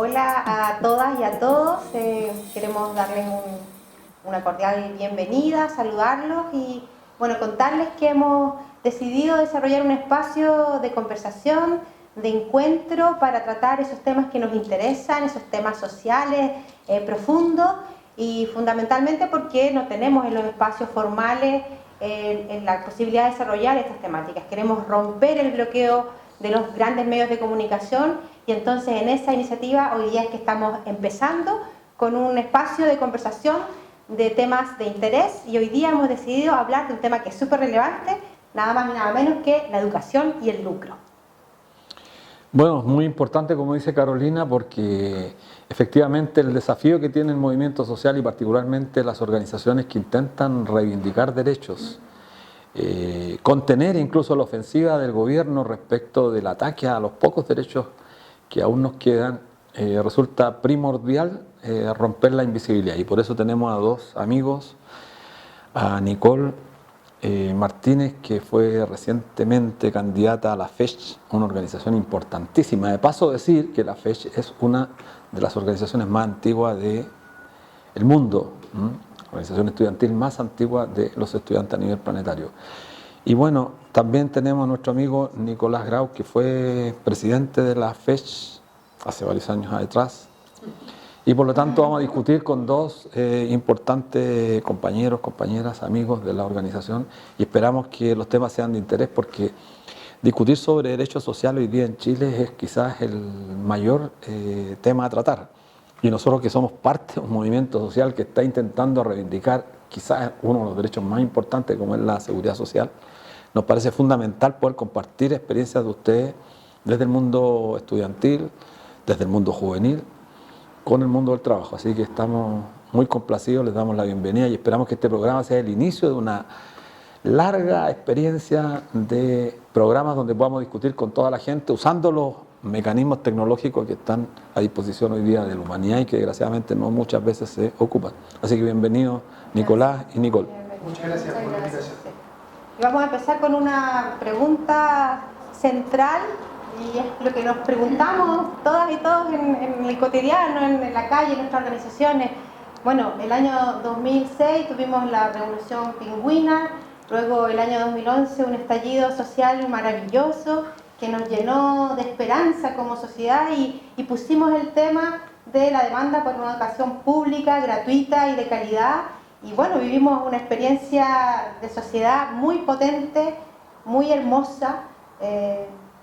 Hola a todas y a todos, queremos darles una cordial bienvenida, saludarlos y bueno, contarles que hemos decidido desarrollar un espacio de conversación, de encuentro para tratar esos temas que nos interesan, esos temas sociales profundos y fundamentalmente porque no tenemos en los espacios formales en la posibilidad de desarrollar estas temáticas. Queremos romper el bloqueo de los grandes medios de comunicación y entonces en esa iniciativa hoy día es que estamos empezando con un espacio de conversación de temas de interés y hoy día hemos decidido hablar de un tema que es súper relevante, nada más y nada menos que la educación y el lucro. Bueno, muy importante, como dice Carolina, porque efectivamente el desafío que tiene el movimiento social y particularmente las organizaciones que intentan reivindicar derechos, contener incluso la ofensiva del gobierno respecto del ataque a los pocos derechos que aún nos quedan, resulta primordial romper la invisibilidad. Y por eso tenemos a dos amigos, a Nicole Martínez, que fue recientemente candidata a la FECH, una organización importantísima. De paso decir que la FECH es una de las organizaciones más antiguas del mundo, la organización estudiantil más antigua de los estudiantes a nivel planetario. Y bueno, también tenemos a nuestro amigo Nicolás Grau, que fue presidente de la FECH hace varios años atrás. Y por lo tanto vamos a discutir con dos importantes compañeros, compañeras, amigos de la organización y esperamos que los temas sean de interés porque discutir sobre derechos sociales hoy día en Chile es quizás el mayor tema a tratar. Y nosotros que somos parte de un movimiento social que está intentando reivindicar quizás uno de los derechos más importantes como es la seguridad social, nos parece fundamental poder compartir experiencias de ustedes desde el mundo estudiantil, desde el mundo juvenil, con el mundo del trabajo. Así que estamos muy complacidos, les damos la bienvenida y esperamos que este programa sea el inicio de una larga experiencia de programas donde podamos discutir con toda la gente usando los mecanismos tecnológicos que están a disposición hoy día de la humanidad y que desgraciadamente no muchas veces se ocupan. Así que bienvenidos Nicolás y Nicole. Muchas gracias por la invitación. Y vamos a empezar con una pregunta central y es lo que nos preguntamos todas y todos en el cotidiano, en la calle, en nuestras organizaciones. Bueno, el año 2006 tuvimos la Revolución Pingüina, luego el año 2011 un estallido social maravilloso que nos llenó de esperanza como sociedad y pusimos el tema de la demanda por una educación pública, gratuita y de calidad. Y bueno, vivimos una experiencia de sociedad muy potente, muy hermosa.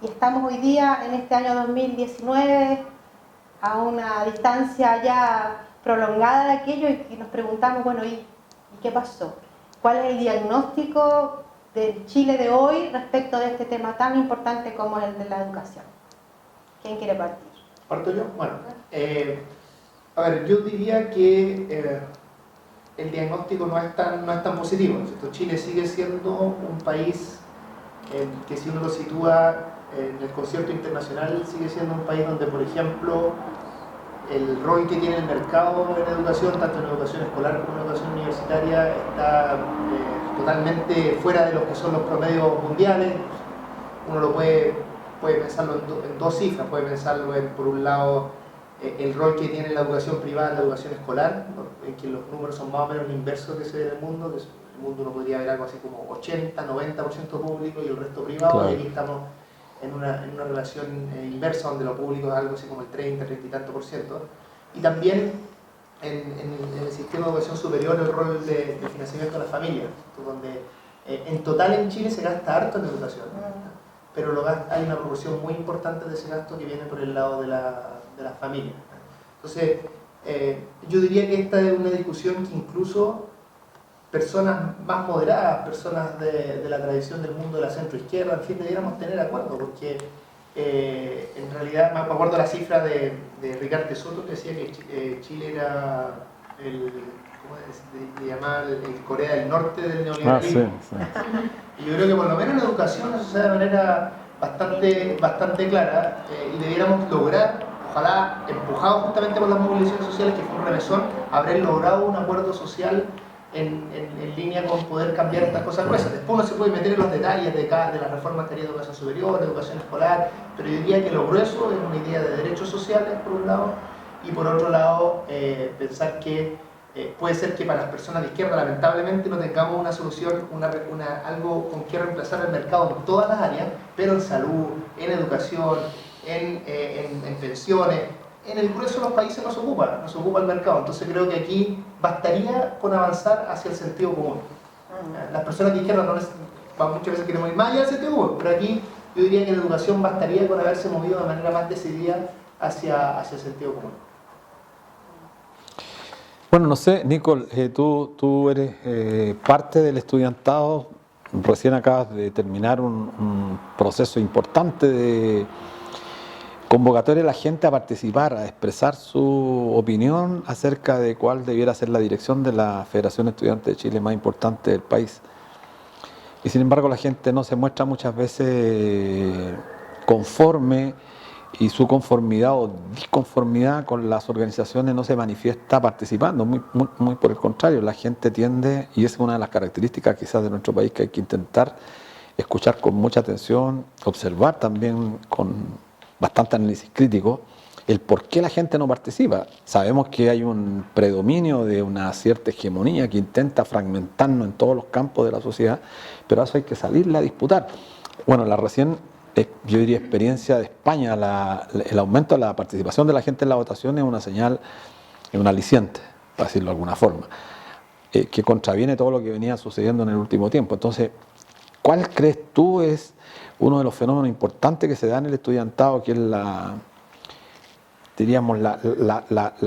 Y estamos hoy día en este año 2019 a una distancia ya prolongada de aquello y nos preguntamos, bueno, ¿y qué pasó? ¿Cuál es el diagnóstico del Chile de hoy respecto de este tema tan importante como el de la educación? ¿Quién quiere partir? ¿Parto yo? Bueno, a ver, yo diría que el diagnóstico no es tan positivo, ¿cierto? Chile sigue siendo un país que si uno lo sitúa en el concierto internacional sigue siendo un país donde, por ejemplo, el rol que tiene el mercado en educación, tanto en educación escolar como en educación universitaria, está totalmente fuera de lo que son los promedios mundiales. Uno lo puede pensarlo en dos cifras, puede pensarlo en, por un lado, el rol que tiene la educación privada en la educación escolar, en que los números son más o menos inversos que ese del mundo, que en el mundo uno podría ver algo así como 80-90% público y el resto privado, claro. Y aquí estamos en una relación inversa donde lo público es algo así como el 30 y tanto por ciento. Y también en el sistema de educación superior el rol de financiamiento de las familias, donde en total en Chile se gasta harto en educación, pero hay una proporción muy importante de ese gasto que viene por el lado de las familias. Entonces, yo diría que esta es una discusión que incluso personas más moderadas, personas de la tradición del mundo de la centroizquierda, en fin, debiéramos tener acuerdo, porque en realidad me acuerdo la cifra de Ricardo Soto que decía que Chile era ¿cómo se llamaba? El Corea del Norte del neoliberalismo. Sí. Y yo creo que por lo menos en la educación eso se da de manera bastante clara y debiéramos lograr, ojalá empujados justamente por las movilizaciones sociales, que fue un remesón, haber logrado un acuerdo social en línea con poder cambiar estas cosas gruesas. Después uno se puede meter en los detalles de la reforma en materia de educación superior, educación escolar, pero yo diría que lo grueso es una idea de derechos sociales, por un lado, y por otro lado, pensar que puede ser que para las personas de izquierda, lamentablemente, no tengamos una solución, algo con que reemplazar el mercado en todas las áreas, pero en salud, en educación, en pensiones. En el grueso de los países nos ocupa el mercado. Entonces creo que aquí bastaría con avanzar hacia el sentido común. Las personas de izquierda muchas veces queremos ir más allá del sentido común, pero aquí yo diría que en educación bastaría con haberse movido de manera más decidida hacia el sentido común. Bueno, no sé, Nicole, tú eres parte del estudiantado, recién acabas de terminar un proceso importante de convocatoria a la gente a participar, a expresar su opinión acerca de cuál debiera ser la dirección de la Federación Estudiante de Chile más importante del país. Y sin embargo la gente no se muestra muchas veces conforme, y su conformidad o disconformidad con las organizaciones no se manifiesta participando, muy por el contrario, la gente tiende, y es una de las características quizás de nuestro país que hay que intentar escuchar con mucha atención, observar también con bastante análisis crítico, el por qué la gente no participa. Sabemos que hay un predominio de una cierta hegemonía que intenta fragmentarnos en todos los campos de la sociedad, pero a eso hay que salirle a disputar. Bueno, la recién, yo diría, experiencia de España, el aumento de la participación de la gente en la votación es una señal, es un aliciente, para decirlo de alguna forma, que contraviene todo lo que venía sucediendo en el último tiempo. Entonces, ¿cuál crees tú es uno de los fenómenos importantes que se da en el estudiantado, que es la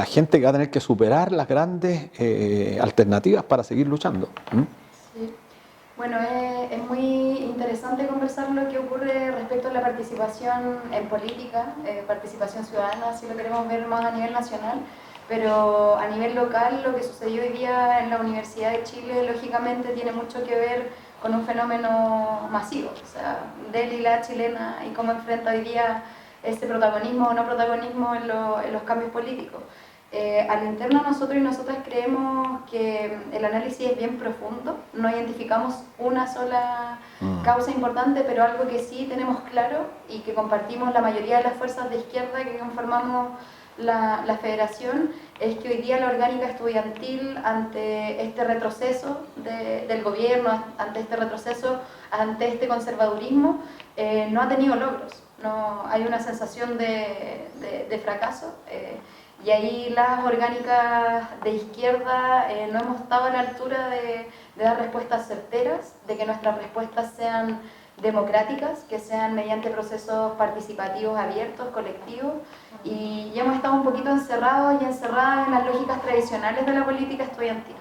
gente que va a tener que superar las grandes alternativas para seguir luchando? Sí. Bueno, es muy interesante conversar lo que ocurre respecto a la participación en política, participación ciudadana, si lo queremos ver más a nivel nacional, pero a nivel local lo que sucedió hoy día en la Universidad de Chile lógicamente tiene mucho que ver con un fenómeno masivo, o sea, Delhi, la chilena, y cómo enfrenta hoy día ese protagonismo o no protagonismo en los cambios políticos. Al interno nosotros y nosotras creemos que el análisis es bien profundo, no identificamos una sola causa importante, pero algo que sí tenemos claro y que compartimos la mayoría de las fuerzas de izquierda que conformamos la federación, es que hoy día la orgánica estudiantil, ante este retroceso del gobierno, ante este retroceso, ante este conservadurismo, no ha tenido logros. No, hay una sensación de fracaso, y ahí las orgánicas de izquierda no hemos estado a la altura de dar respuestas certeras, de que nuestras respuestas sean democráticas, que sean mediante procesos participativos abiertos, colectivos, y ya hemos estado un poquito encerrados y encerradas en las lógicas tradicionales de la política estudiantil.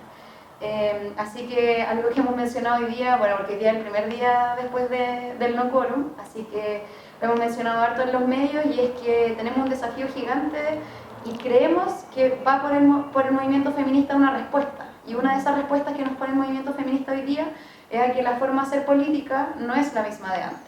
Así que algo que hemos mencionado hoy día, bueno, porque hoy día es el primer día después del no quórum, así que lo hemos mencionado harto en los medios, y es que tenemos un desafío gigante y creemos que va por el movimiento feminista una respuesta, y una de esas respuestas que nos pone el movimiento feminista hoy día es a que la forma de hacer política no es la misma de antes.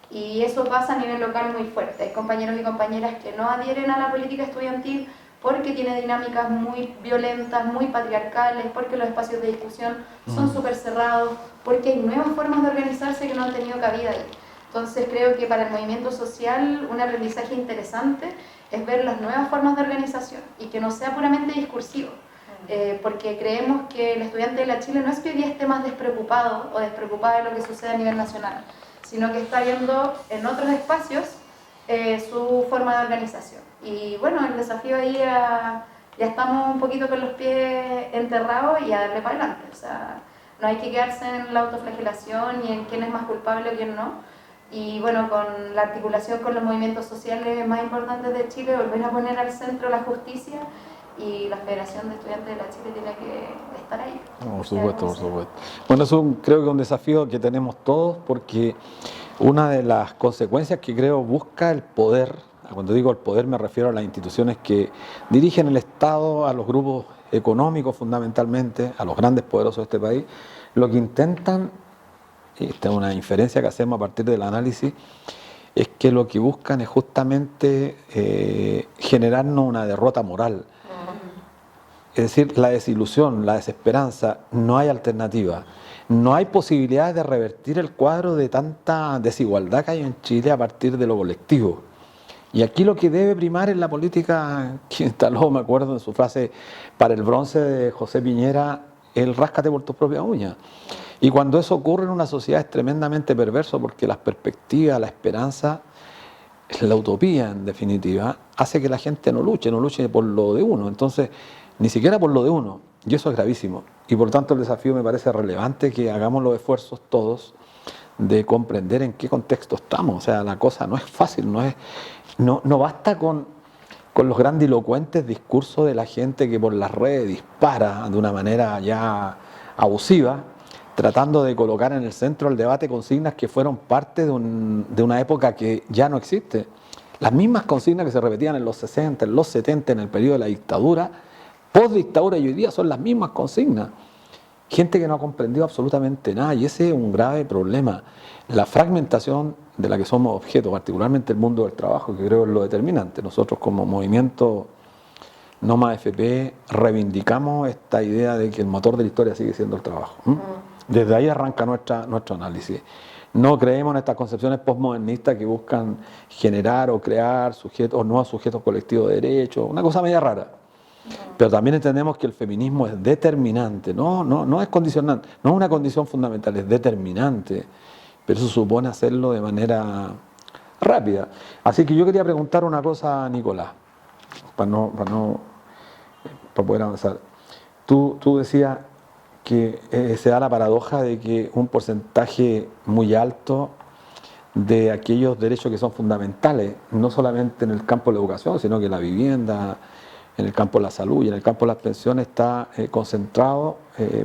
Y eso pasa a nivel local muy fuerte. Hay compañeros y compañeras que no adhieren a la política estudiantil porque tiene dinámicas muy violentas, muy patriarcales, porque los espacios de discusión son súper cerrados, porque hay nuevas formas de organizarse que no han tenido cabida ahí. Entonces creo que para el movimiento social un aprendizaje interesante es ver las nuevas formas de organización y que no sea puramente discursivo. Porque creemos que el estudiante de la Chile no es que hoy día esté más despreocupado o despreocupada de lo que sucede a nivel nacional, sino que está viendo en otros espacios su forma de organización. Y bueno, el desafío ahí ya estamos un poquito con los pies enterrados y a darle para adelante. O sea, no hay que quedarse en la autoflagelación y en quién es más culpable o quién no. Y bueno, con la articulación con los movimientos sociales más importantes de Chile, volver a poner al centro la justicia, y la Federación de Estudiantes de la Chile tiene que estar ahí. Por supuesto, por supuesto. Bueno, eso creo que es un desafío que tenemos todos, porque una de las consecuencias que creo busca el poder, cuando digo el poder me refiero a las instituciones que dirigen el Estado, a los grupos económicos fundamentalmente, a los grandes poderosos de este país, lo que intentan, y esta es una inferencia que hacemos a partir del análisis, es que lo que buscan es justamente generarnos una derrota moral. Es decir, la desilusión, la desesperanza, no hay alternativa. No hay posibilidades de revertir el cuadro de tanta desigualdad que hay en Chile a partir de lo colectivo. Y aquí lo que debe primar en la política que instaló, me acuerdo en su frase para el bronce de José Piñera, el ráscate por tus propias uñas. Y cuando eso ocurre en una sociedad es tremendamente perverso porque las perspectivas, la esperanza, la utopía en definitiva, hace que la gente no luche por lo de uno. Entonces, ni siquiera por lo de uno. Y eso es gravísimo. Y por tanto el desafío me parece relevante que hagamos los esfuerzos todos de comprender en qué contexto estamos. O sea, la cosa no es fácil, no basta con los grandilocuentes discursos de la gente que por las redes dispara de una manera ya abusiva, tratando de colocar en el centro del debate consignas que fueron parte de una época que ya no existe. Las mismas consignas que se repetían en los 60, en los 70, en el periodo de la dictadura, post-dictadura y hoy día son las mismas consignas. Gente que no ha comprendido absolutamente nada y ese es un grave problema. La fragmentación de la que somos objeto, particularmente el mundo del trabajo, que creo es lo determinante. Nosotros como movimiento No Más FP reivindicamos esta idea de que el motor de la historia sigue siendo el trabajo. Desde ahí arranca nuestro análisis. No creemos en estas concepciones postmodernistas que buscan generar o crear sujetos, nuevos sujetos colectivos de derechos, una cosa media rara. Pero también entendemos que el feminismo es determinante, no es condicionante, no es una condición fundamental, es determinante, pero eso supone hacerlo de manera rápida. Así que yo quería preguntar una cosa a Nicolás, para poder avanzar. Tú decías que se da la paradoja de que un porcentaje muy alto de aquellos derechos que son fundamentales, no solamente en el campo de la educación, sino que la vivienda, en el campo de la salud y en el campo de las pensiones está concentrado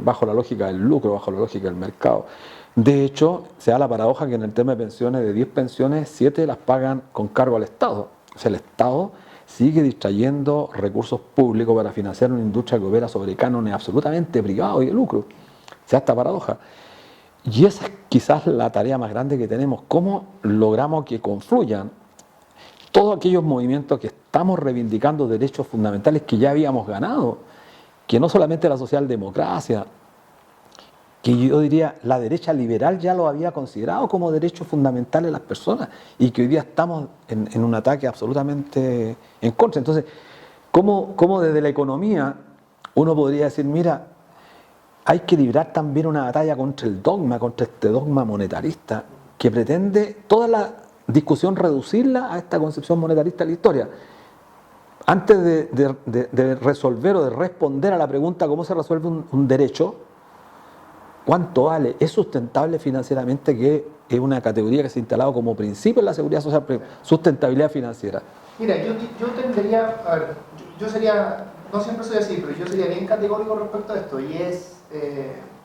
bajo la lógica del lucro, bajo la lógica del mercado. De hecho, se da la paradoja que en el tema de pensiones, de 10 pensiones, 7 las pagan con cargo al Estado. O sea, el Estado sigue distrayendo recursos públicos para financiar una industria que opera sobre cánones absolutamente privados y de lucro. Se da esta paradoja. Y esa es quizás la tarea más grande que tenemos. ¿Cómo logramos que confluyan todos aquellos movimientos que estamos reivindicando derechos fundamentales que ya habíamos ganado? Que no solamente la socialdemocracia, que yo diría la derecha liberal ya lo había considerado como derechos fundamentales de las personas y que hoy día estamos en un ataque absolutamente en contra. Entonces, ¿cómo desde la economía uno podría decir, mira, hay que librar también una batalla contra el dogma, contra este dogma monetarista que pretende toda la discusión reducirla a esta concepción monetarista de la historia? Antes de resolver o de responder a la pregunta cómo se resuelve un derecho, ¿cuánto vale? ¿Es sustentable financieramente? Que es una categoría que se ha instalado como principio en la seguridad social, sustentabilidad financiera. Mira, yo tendría, a ver, yo sería, no siempre soy así, pero yo sería bien categórico respecto a esto, y es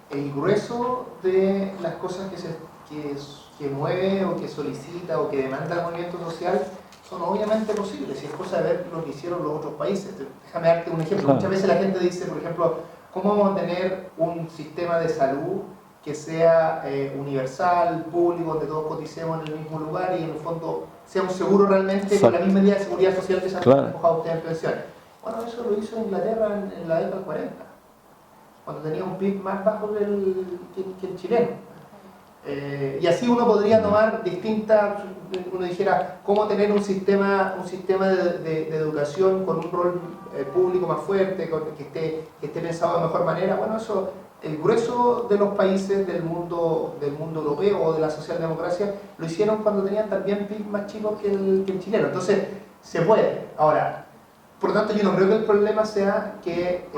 el grueso de las cosas que mueve o que solicita o que demanda el movimiento social son obviamente posibles, y es cosa de ver lo que hicieron los otros países. Déjame darte un ejemplo. Muchas veces la gente dice, por ejemplo, ¿cómo vamos a tener un sistema de salud que sea universal, público, donde todos coticemos en el mismo lugar y en el fondo seamos seguros realmente con la misma idea de seguridad social que se han empujado ustedes en pensiones? Bueno, eso lo hizo Inglaterra en la década del 40, cuando tenía un PIB más bajo que el chileno. Y así uno podría tomar distintas, uno dijera, cómo tener un sistema de educación con un rol público más fuerte, que esté pensado de mejor manera. Bueno, eso, el grueso de los países del mundo europeo o de la socialdemocracia lo hicieron cuando tenían también PIB más chicos que el chileno. Entonces, se puede. Ahora, por lo tanto, yo no creo que el problema sea que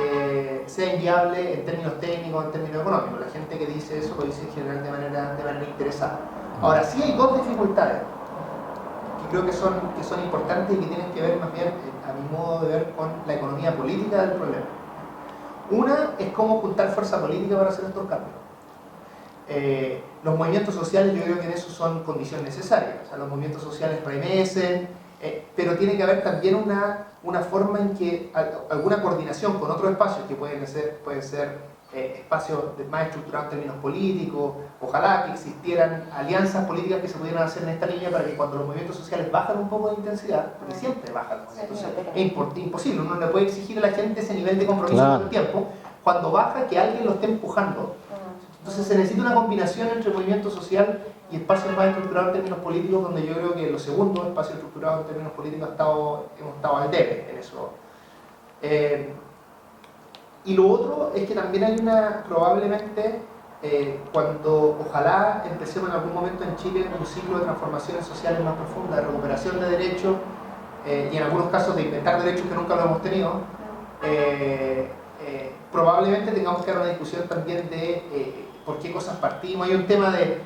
sea inviable en términos técnicos, en términos económicos. La gente que dice eso lo dice en general de manera interesada. Ahora, sí hay dos dificultades que creo que son importantes y que tienen que ver más bien, a mi modo de ver, con la economía política del problema. Una es cómo juntar fuerza política para hacer estos cambios. Los movimientos sociales, yo creo que en eso son condición necesaria. O sea, los movimientos sociales remecen, pero tiene que haber también una forma en que alguna coordinación con otros espacios que pueden ser espacios más estructurados en términos políticos, ojalá que existieran alianzas políticas que se pudieran hacer en esta línea para que cuando los movimientos sociales bajan un poco de intensidad, porque siempre bajan los movimientos sociales, es imposible, uno no le puede exigir a la gente ese nivel de compromiso todo el tiempo, cuando baja que alguien lo esté empujando. Entonces se necesita una combinación entre movimiento social y espacios más estructurados en términos políticos, donde yo creo que lo segundo, espacio estructurado en términos políticos, hemos estado al debe en eso. Y lo otro es que también hay probablemente, cuando ojalá empecemos en algún momento en Chile un ciclo de transformaciones sociales más profundas, de recuperación de derechos, y en algunos casos de inventar derechos que nunca lo hemos tenido, probablemente tengamos que dar una discusión también de por qué cosas partimos. Hay un tema de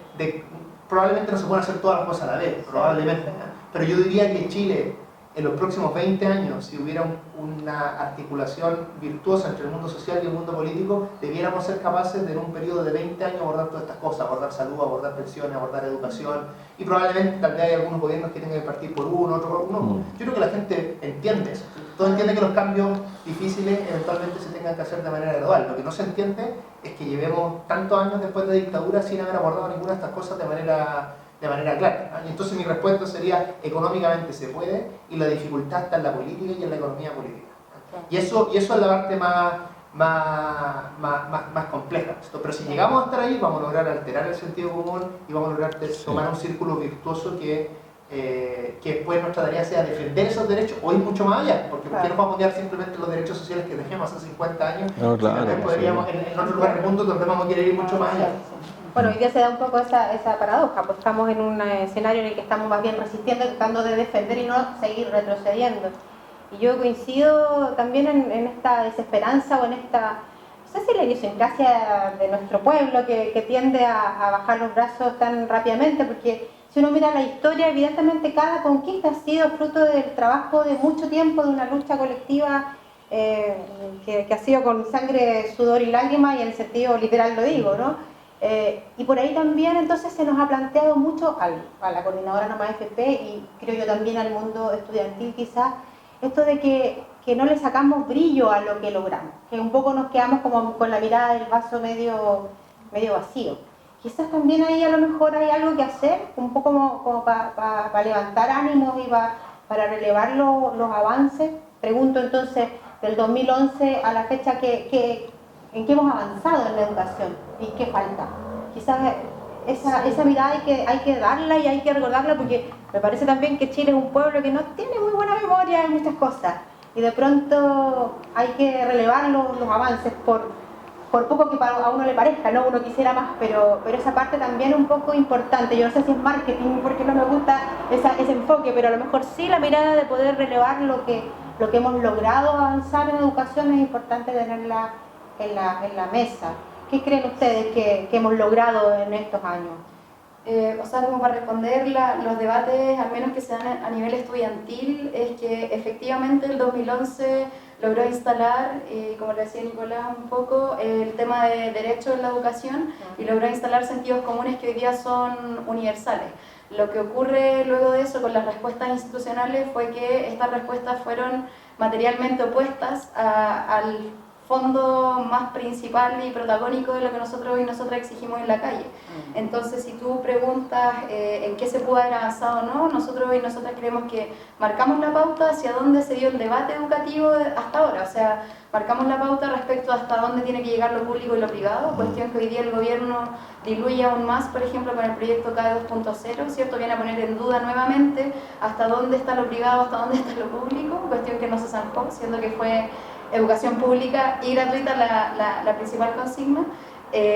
probablemente no se pueden hacer todas las cosas a la vez, probablemente, pero yo diría que Chile, en los próximos 20 años, si hubiera una articulación virtuosa entre el mundo social y el mundo político, debiéramos ser capaces de en un periodo de 20 años abordar todas estas cosas, abordar salud, abordar pensiones, abordar educación, y probablemente tal vez hay algunos gobiernos que tengan que partir por uno, otro por uno. Yo creo que la gente entiende eso, todo entiende que los cambios difíciles eventualmente se tengan que hacer de manera gradual. Lo que no se entiende es que llevemos tantos años después de dictadura sin haber abordado ninguna de estas cosas de manera clara. Y entonces mi respuesta sería, económicamente se puede, y la dificultad está en la política y en la economía política. Y eso es la parte más compleja. Pero si llegamos a estar ahí, vamos a lograr alterar el sentido común y vamos a lograr tomar un círculo virtuoso que después nuestra tarea sea defender esos derechos o ir mucho más allá, porque ¿por qué nos vamos a quedar simplemente los derechos sociales que teníamos hace 50 años? No, claro, si podríamos, en otro lugar del mundo, donde vamos a querer ir mucho más allá. Bueno, hoy día se da un poco esa paradoja, pues estamos en un escenario en el que estamos más bien resistiendo, tratando de defender y no seguir retrocediendo. Y yo coincido también en esta desesperanza o en esta, no sé si la idiosincrasia de nuestro pueblo que tiende a bajar los brazos tan rápidamente, porque si uno mira la historia, evidentemente cada conquista ha sido fruto del trabajo de mucho tiempo, de una lucha colectiva que ha sido con sangre, sudor y lágrimas, y en el sentido literal lo digo, ¿no? Y por ahí también entonces se nos ha planteado mucho a la coordinadora Nomás FP y creo yo también al mundo estudiantil quizás, esto de que no le sacamos brillo a lo que logramos, que un poco nos quedamos como con la mirada del vaso medio vacío. Quizás también ahí a lo mejor hay algo que hacer, un poco como para levantar ánimos y para relevar los avances. Pregunto entonces, del 2011 a la fecha, ¿en qué hemos avanzado en la educación y qué falta? Quizás esa mirada hay que darla y hay que recordarla, porque me parece también que Chile es un pueblo que no tiene muy buena memoria en muchas cosas y de pronto hay que relevar los avances por poco que a uno le parezca, ¿no? Uno quisiera más, pero esa parte también es un poco importante. Yo no sé si es marketing porque no me gusta ese enfoque, pero a lo mejor sí la mirada de poder relevar lo que hemos logrado avanzar en educación es importante tenerla en la mesa. ¿Qué creen ustedes que hemos logrado en estos años? O sea, como para responder los debates, al menos que se dan a nivel estudiantil, es que efectivamente el 2011 logró instalar, como le decía Nicolás un poco, el tema de derecho en la educación y logró instalar sentidos comunes que hoy día son universales. Lo que ocurre luego de eso con las respuestas institucionales fue que estas respuestas fueron materialmente opuestas al fondo más principal y protagónico de lo que nosotros y nosotras exigimos en la calle. Entonces, si tú preguntas en qué se pudo haber avanzado o no, nosotros y nosotras creemos que marcamos la pauta hacia dónde se dio el debate educativo hasta ahora, o sea, marcamos la pauta respecto a hasta dónde tiene que llegar lo público y lo privado, cuestión que hoy día el gobierno diluye aún más, por ejemplo, con el proyecto CADE 2.0, ¿cierto? Viene a poner en duda nuevamente hasta dónde está lo privado, hasta dónde está lo público, cuestión que no se zanjó, siendo que fue educación pública y gratuita la principal consigna.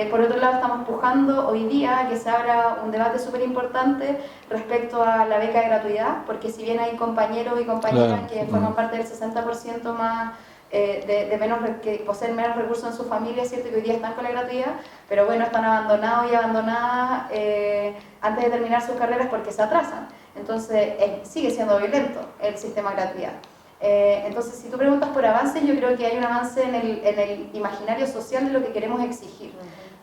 Por otro lado, estamos pujando hoy día a que se abra un debate súper importante respecto a la beca de gratuidad, porque si bien hay compañeros y compañeras que forman parte del 60% más que poseen menos recursos en su familia, ¿cierto? Que hoy día están con la gratuidad, pero bueno, están abandonados y abandonadas antes de terminar sus carreras porque se atrasan. Entonces, sigue siendo violento el sistema de gratuidad. Entonces, si tú preguntas por avances, yo creo que hay un avance en el imaginario social de lo que queremos exigir.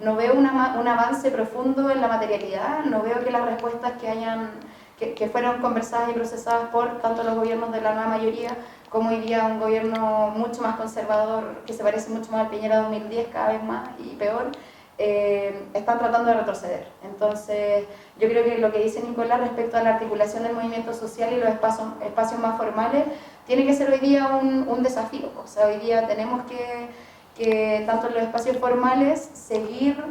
No veo un avance profundo en la materialidad, no veo que las respuestas que fueron conversadas y procesadas por tanto los gobiernos de la nueva mayoría cómo hoy día un gobierno mucho más conservador, que se parece mucho más al Piñera 2010 cada vez más y peor, están tratando de retroceder. Entonces, yo creo que lo que dice Nicolás respecto a la articulación del movimiento social y los espacios más formales, tiene que ser hoy día un desafío. O sea, hoy día tenemos que tanto en los espacios formales, seguir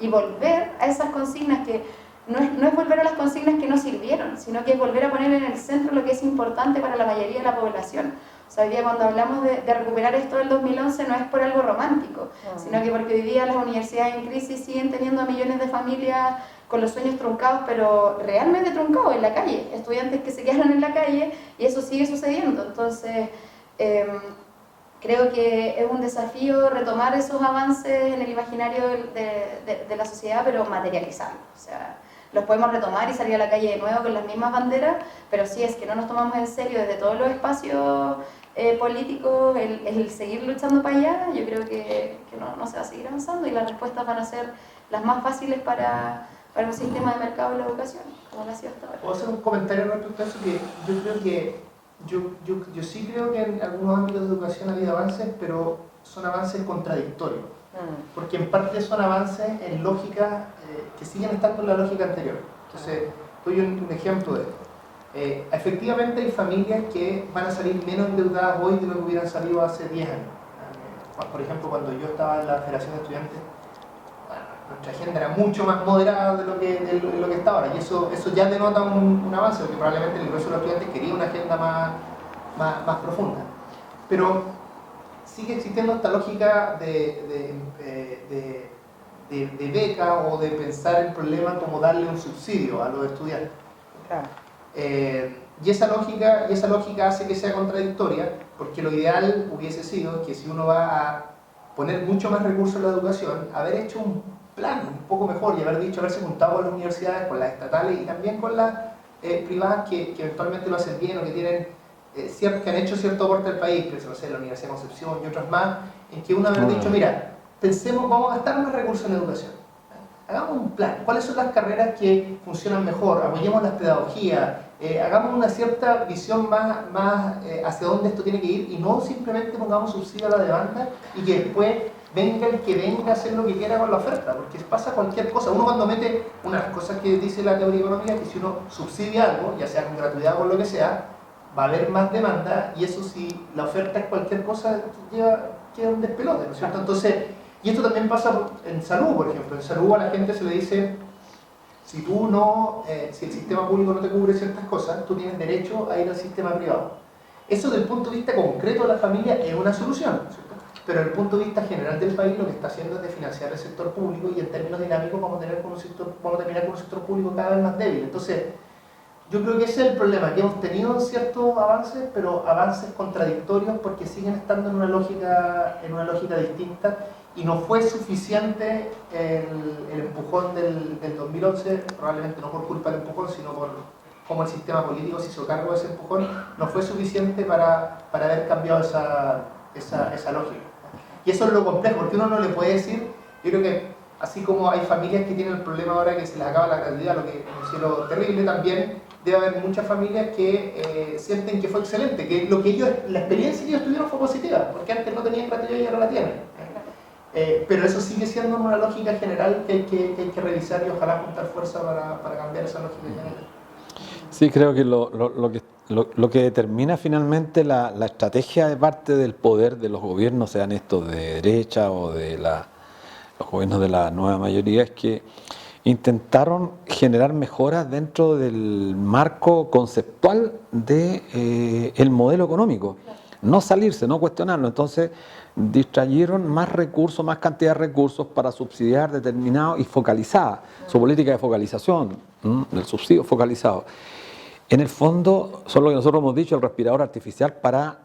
y volver a esas consignas que no es volver a las consignas que no sirvieron, sino que es volver a poner en el centro lo que es importante para la mayoría de la población. O sea, hoy día cuando hablamos de recuperar esto del 2011 no es por algo romántico, sino que porque hoy día las universidades en crisis siguen teniendo a millones de familias con los sueños truncados, pero realmente truncados en la calle, estudiantes que se quedaron en la calle y eso sigue sucediendo. Entonces, creo que es un desafío retomar esos avances en el imaginario de la sociedad, pero materializarlos. O sea, los podemos retomar y salir a la calle de nuevo con las mismas banderas, pero si es que no nos tomamos en serio desde todos los espacios políticos el seguir luchando para allá, yo creo que no se va a seguir avanzando y las respuestas van a ser las más fáciles para un sistema de mercado de la educación, como lo ha sido hasta ahora. ¿Puedo hacer un comentario respecto a eso? Que yo creo que yo sí creo que en algunos ámbitos de educación ha habido avances, pero son avances contradictorios. Porque en parte son avances en lógica que siguen estando en la lógica anterior. Entonces, doy un ejemplo de esto. Efectivamente hay familias que van a salir menos endeudadas hoy de lo que hubieran salido hace 10 años. Por ejemplo, cuando yo estaba en la Federación de Estudiantes, nuestra agenda era mucho más moderada de lo que está ahora, y eso ya denota un avance, porque probablemente el grueso de los estudiantes quería una agenda más profunda. Pero sigue existiendo esta lógica de beca o de pensar el problema como darle un subsidio a los estudiantes. Claro. Y esa lógica hace que sea contradictoria, porque lo ideal hubiese sido que si uno va a poner mucho más recursos en la educación, haber hecho un plan un poco mejor y haberse juntado con las universidades, con las estatales y también con las privadas que eventualmente lo hacen bien o que tienen que han hecho cierto aporte al país, pero no sé, la Universidad de Concepción y otras más, en que uno haber dicho, mira, pensemos, vamos a gastar más recursos en educación. Hagamos un plan. ¿Cuáles son las carreras que funcionan mejor? Apoyemos las pedagogías, hagamos una cierta visión más hacia dónde esto tiene que ir y no simplemente pongamos subsidio a la demanda y que después venga el que venga a hacer lo que quiera con la oferta, porque pasa cualquier cosa. Uno cuando mete una de las cosas que dice la teoría económica es que si uno subsidia algo, ya sea con gratuidad o con lo que sea, va a haber más demanda y eso si la oferta es cualquier cosa queda un despelote, ¿no es cierto? Entonces, y esto también pasa en salud, por ejemplo. En salud a la gente se le dice, si el sistema público no te cubre ciertas cosas, tú tienes derecho a ir al sistema privado. Eso desde el punto de vista concreto de la familia es una solución, ¿cierto? Pero desde el punto de vista general del país lo que está haciendo es de financiar el sector público y en términos dinámicos vamos a terminar con un sector público cada vez más débil. Entonces, yo creo que ese es el problema, que hemos tenido ciertos avances, pero avances contradictorios porque siguen estando en una lógica distinta y no fue suficiente el empujón del 2011, probablemente no por culpa del empujón, sino por cómo el sistema político se hizo cargo de ese empujón, no fue suficiente para haber cambiado esa lógica. Y eso es lo complejo, porque uno no le puede decir, yo creo que así como hay familias que tienen el problema ahora que se les acaba la gratuidad, lo que es lo terrible, también debe haber muchas familias que sienten que fue excelente, que la experiencia que ellos tuvieron fue positiva, porque antes no tenían gratuidad y ahora la tienen. Pero eso sigue siendo una lógica general que hay que revisar y ojalá juntar fuerza para cambiar esa lógica general. Sí, creo que lo que determina finalmente la estrategia de parte del poder de los gobiernos, sean estos de derecha o de los gobiernos de la nueva mayoría, es que intentaron generar mejoras dentro del marco conceptual del modelo económico. No salirse, no cuestionarlo. Entonces distrayeron más recursos, más cantidad de recursos para subsidiar determinado y focalizada, su política de focalización, del subsidio focalizado. En el fondo, son lo que nosotros hemos dicho, el respirador artificial para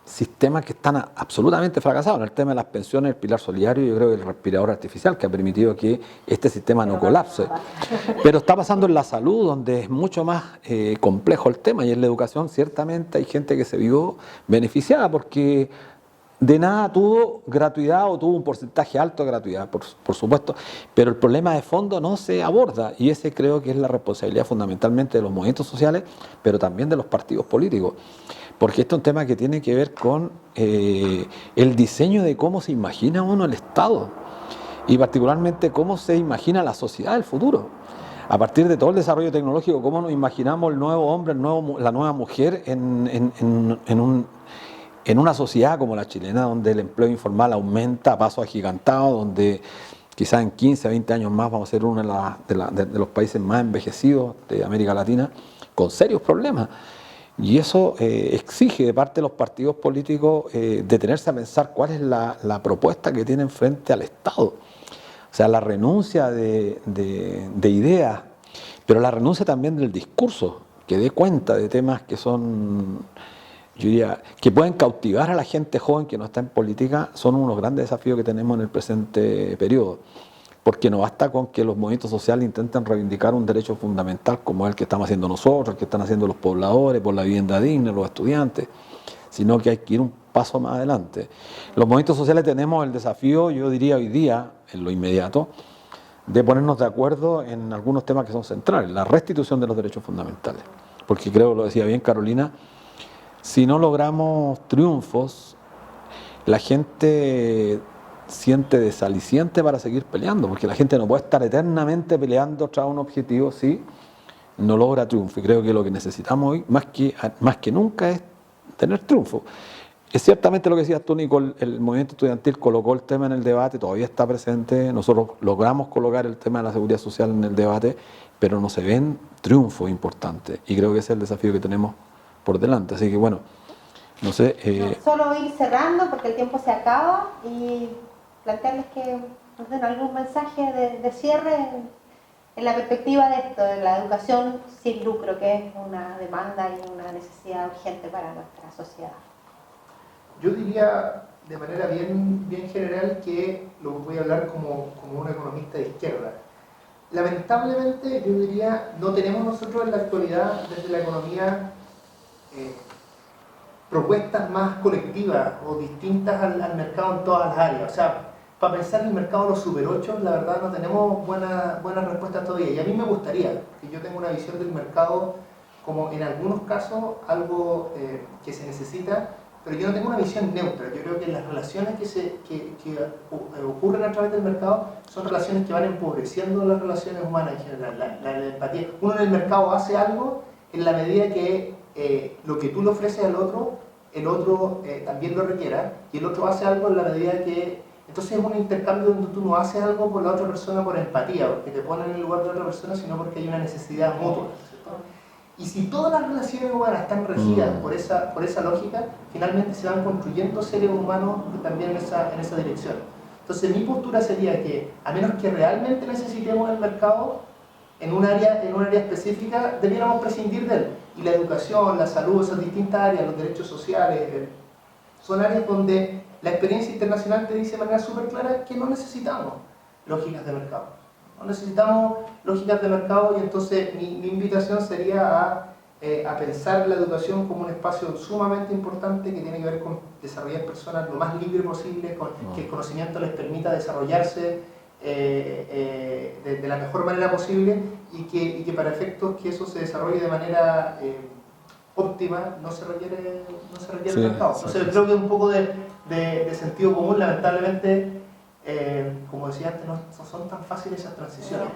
sistemas que están absolutamente fracasados. En el tema de las pensiones, el pilar solidario, yo creo que el respirador artificial que ha permitido que este sistema no colapse. Pero está pasando en la salud, donde es mucho más complejo el tema, y en la educación ciertamente hay gente que se vio beneficiada porque de nada tuvo gratuidad o tuvo un porcentaje alto de gratuidad, por supuesto, pero el problema de fondo no se aborda y ese creo que es la responsabilidad fundamentalmente de los movimientos sociales, pero también de los partidos políticos, porque esto es un tema que tiene que ver con el diseño de cómo se imagina uno el Estado y particularmente cómo se imagina la sociedad del futuro. A partir de todo el desarrollo tecnológico, cómo nos imaginamos el nuevo hombre, la nueva mujer en una sociedad como la chilena, donde el empleo informal aumenta a paso agigantado, donde quizás en 15 a 20 años más vamos a ser uno de los países más envejecidos de América Latina, con serios problemas. Y eso exige de parte de los partidos políticos detenerse a pensar cuál es la propuesta que tienen frente al Estado. O sea, la renuncia de ideas, pero la renuncia también del discurso, que dé cuenta de temas que son, yo diría, que pueden cautivar a la gente joven que no está en política, son unos grandes desafíos que tenemos en el presente periodo. Porque no basta con que los movimientos sociales intenten reivindicar un derecho fundamental como el que estamos haciendo nosotros, el que están haciendo los pobladores, por la vivienda digna, los estudiantes, sino que hay que ir un paso más adelante. Los movimientos sociales tenemos el desafío, yo diría hoy día, en lo inmediato, de ponernos de acuerdo en algunos temas que son centrales, la restitución de los derechos fundamentales. Porque creo, lo decía bien Carolina, si no logramos triunfos, la gente siente desaliciente para seguir peleando, porque la gente no puede estar eternamente peleando tras un objetivo si no logra triunfo. Y creo que lo que necesitamos hoy, más que nunca, es tener triunfo. Es ciertamente lo que decías tú, Nico, el movimiento estudiantil colocó el tema en el debate, todavía está presente, nosotros logramos colocar el tema de la seguridad social en el debate, pero no se ven triunfos importantes, y creo que ese es el desafío que tenemos por delante. Así que bueno, no sé... Solo ir cerrando porque el tiempo se acaba y plantearles que nos den algún mensaje de cierre en la perspectiva de esto, de la educación sin lucro, que es una demanda y una necesidad urgente para nuestra sociedad. Yo diría de manera bien general que lo voy a hablar como un economista de izquierda. Lamentablemente, yo diría, no tenemos nosotros en la actualidad desde la economía propuestas más colectivas o distintas al mercado en todas las áreas. O sea, para pensar en el mercado de los Super 8, la verdad no tenemos buenas respuestas todavía. Y a mí me gustaría que yo tenga una visión del mercado como en algunos casos algo que se necesita, pero yo no tengo una visión neutra. Yo creo que las relaciones que ocurren a través del mercado son relaciones que van empobreciendo las relaciones humanas en general, la empatía. Uno en el mercado hace algo en la medida que lo que tú le ofreces al otro, el otro también lo requiera, y el otro hace algo en la medida que... Entonces es un intercambio donde tú no haces algo por la otra persona por empatía, porque te ponen en el lugar de otra persona, sino porque hay una necesidad mutua, ¿cierto? Y si todas las relaciones humanas están regidas por esa lógica, finalmente se van construyendo seres humanos también en esa dirección. Entonces mi postura sería que, a menos que realmente necesitemos el mercado en un área específica, debiéramos prescindir de él. Y la educación, la salud, esas distintas áreas, los derechos sociales, son áreas donde la experiencia internacional te dice de manera súper clara que no necesitamos lógicas de mercado. No necesitamos lógicas de mercado, y entonces mi invitación sería a pensar la educación como un espacio sumamente importante que tiene que ver con desarrollar personas lo más libre posible, que el conocimiento les permita desarrollarse de la mejor manera posible, y que para efectos que eso se desarrolle de manera óptima no se requiere el mercado. Entonces creo que un poco de sentido común, lamentablemente, como decía antes, no son tan fáciles esas transiciones.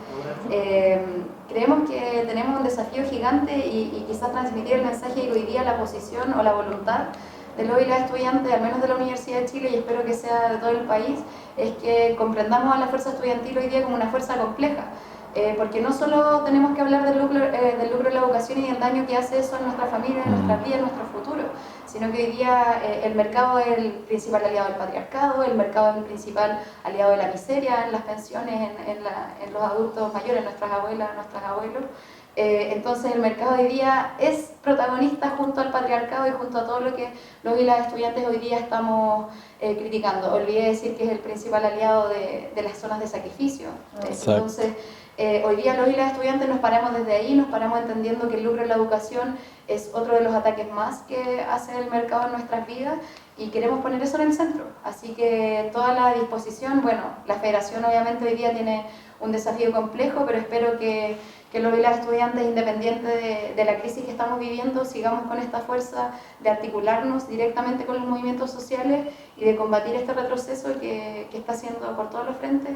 Creemos que tenemos un desafío gigante y quizás transmitir el mensaje que hoy día la posición o la voluntad de los y las estudiantes, al menos de la Universidad de Chile, y espero que sea de todo el país, es que comprendamos a la fuerza estudiantil hoy día como una fuerza compleja. Porque no solo tenemos que hablar del lucro de la educación y del daño que hace eso en nuestra familia, en nuestras vidas, en nuestro futuro, sino que hoy día el mercado es el principal aliado del patriarcado, el mercado es el principal aliado de la miseria en las pensiones, en los adultos mayores, nuestras abuelas, nuestros abuelos. Entonces el mercado hoy día es protagonista junto al patriarcado y junto a todo lo que los y las estudiantes hoy día estamos criticando. Olvidé decir que es el principal aliado de las zonas de sacrificio. Entonces Hoy día los y las estudiantes nos paramos desde ahí, nos paramos entendiendo que el lucro en la educación es otro de los ataques más que hace el mercado en nuestras vidas y queremos poner eso en el centro. Así que toda la disposición, bueno, la federación obviamente hoy día tiene un desafío complejo, pero espero que los y las estudiantes, independientes de la crisis que estamos viviendo, sigamos con esta fuerza de articularnos directamente con los movimientos sociales y de combatir este retroceso que está haciendo por todos los frentes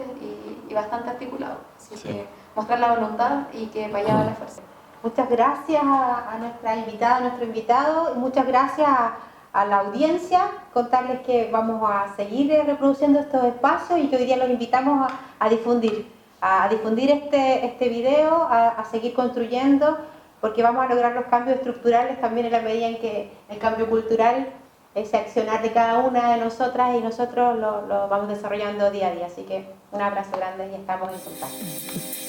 y bastante articulado. Así que mostrar la voluntad y que para allá va la fuerza. Muchas gracias a nuestra invitada, a nuestro invitado, y muchas gracias a la audiencia. Contarles que vamos a seguir reproduciendo estos espacios y que hoy día los invitamos a difundir este video, a seguir construyendo, porque vamos a lograr los cambios estructurales también en la medida en que el cambio cultural, ese accionar de cada una de nosotras y nosotros lo vamos desarrollando día a día. Así que un abrazo grande y estamos en contacto.